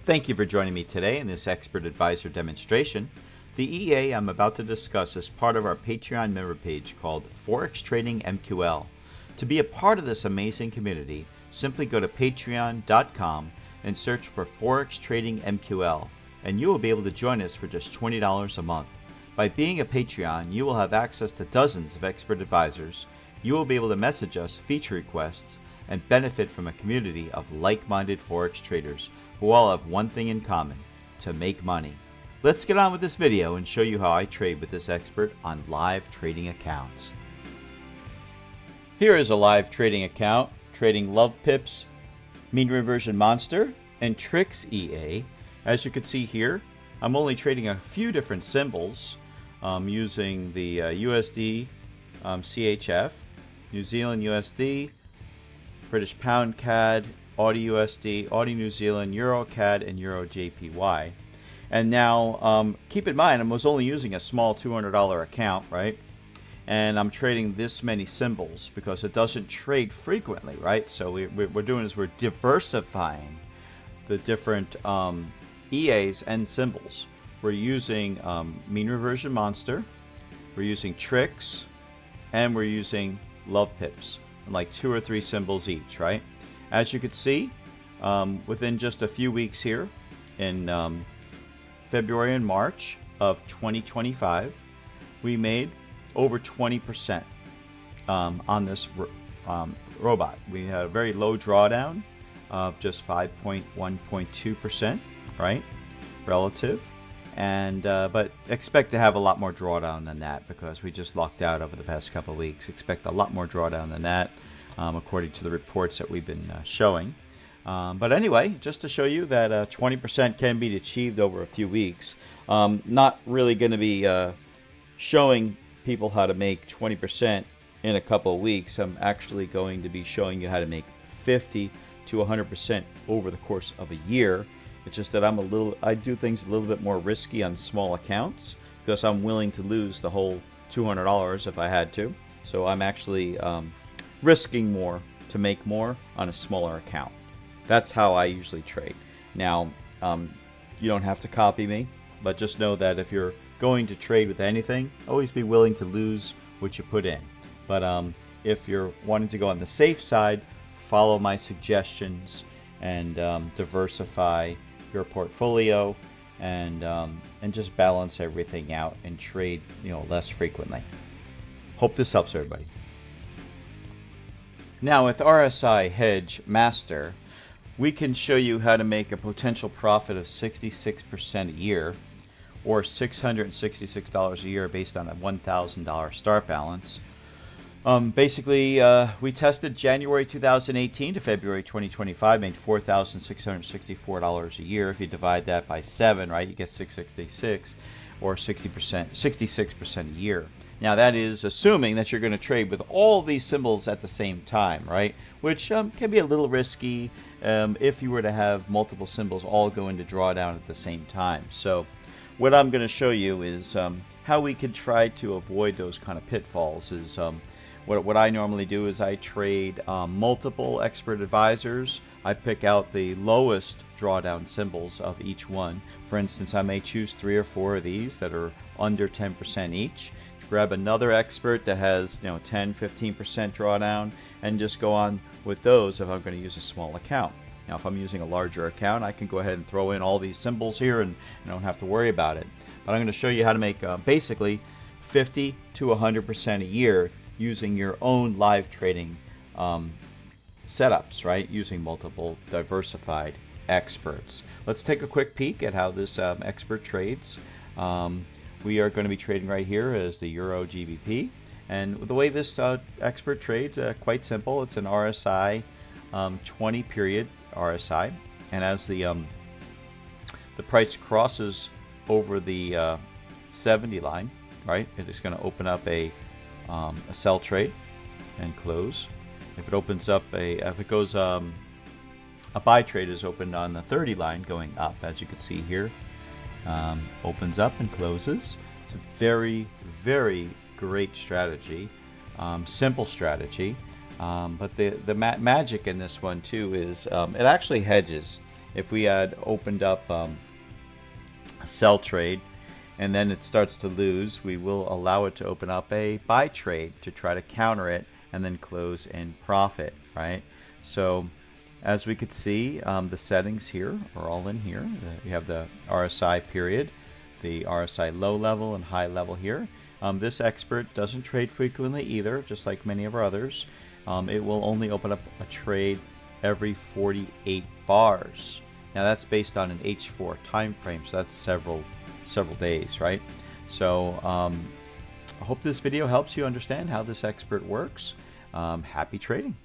Thank you for joining me today in this Expert Advisor demonstration. The EA I'm about to discuss is part of our Patreon member page called Forex Trading MQL. To be a part of this amazing community, simply go to patreon.com and search for Forex Trading MQL, and you will be able to join us for just $20 a month. By being a Patreon, you will have access to dozens of expert advisors. You will be able to message us feature requests and benefit from a community of like-minded Forex traders who all have one thing in common: to make money. Let's get on with this video and show you how I trade with this expert on live trading accounts. Here is a live trading account trading Love Pips, Mean Reversion Monster, and Tricks EA. As you can see here, I'm only trading a few different symbols using the USD, CHF, New Zealand USD, British Pound CAD, Aussie USD, Aussie New Zealand, Euro CAD, and Euro JPY. And now, keep in mind, I was only using a small $200 account, right? And I'm trading this many symbols because it doesn't trade frequently, right? So we're doing is we're diversifying the different EAs and symbols. We're using Mean Reversion Monster, we're using Tricks, and we're using Love Pips, like 2 or 3 symbols each, right? As you can see, within just a few weeks here in February and March of 2025, we made over 20% on this robot. We had a very low drawdown of just 1.2%, right, relative, and but expect to have a lot more drawdown than that because we just locked out over the past couple of weeks. Expect a lot more drawdown than that, according to the reports that we've been showing. But anyway, just to show you that 20% can be achieved over a few weeks. Not really going to be showing people how to make 20% in a couple of weeks. I'm actually going to be showing you how to make 50 to 100% over the course of a year. It's just that I do things a little bit more risky on small accounts because I'm willing to lose the whole $200 if I had to. So I'm actually risking more to make more on a smaller account. That's how I usually trade. Now, you don't have to copy me, but just know that if you're going to trade with anything, always be willing to lose what you put in. But if you're wanting to go on the safe side, follow my suggestions and diversify your portfolio and just balance everything out and trade, less frequently. Hope this helps everybody. Now with RSI Hedge Master, we can show you how to make a potential profit of 66% a year, or $666 a year based on a $1,000 start balance. Basically, we tested January 2018 to February 2025, made $4,664 a year. If you divide that by 7, right, you get 666, or 66% a year. Now that is assuming that you're going to trade with all these symbols at the same time, right? Which can be a little risky if you were to have multiple symbols all go into drawdown at the same time. So what I'm going to show you is how we could try to avoid those kind of pitfalls. Is what I normally do is I trade multiple expert advisors. I pick out the lowest drawdown symbols of each one. For instance, I may choose 3 or 4 of these that are under 10% each. Grab another expert that has 10, 15% drawdown and just go on with those if I'm going to use a small account. Now if I'm using a larger account, I can go ahead and throw in all these symbols here and I don't have to worry about it. But I'm going to show you how to make basically 50 to 100% a year using your own live trading setups, right? Using multiple diversified experts. Let's take a quick peek at how this expert trades. We are going to be trading right here as the Euro GBP, and the way this expert trades, quite simple. It's an RSI 20 period RSI, and as the price crosses over the 70 line, right, it is going to open up a sell trade and close. If it opens up if it goes a buy trade is opened on the 30 line going up, as you can see here. Opens up and closes. It's a very, very great strategy, simple strategy, but the magic in this one too is it actually hedges. if we had opened up a sell trade and then it starts to lose, we will allow it to open up a buy trade to try to counter it and then close in profit, right? So as we could see, the settings here are all in here. You have the RSI period, the RSI low level and high level here. This expert doesn't trade frequently either, just like many of our others. It will only open up a trade every 48 bars. Now that's based on an H4 time frame, so that's several days, right? So I hope this video helps you understand how this expert works. Happy trading.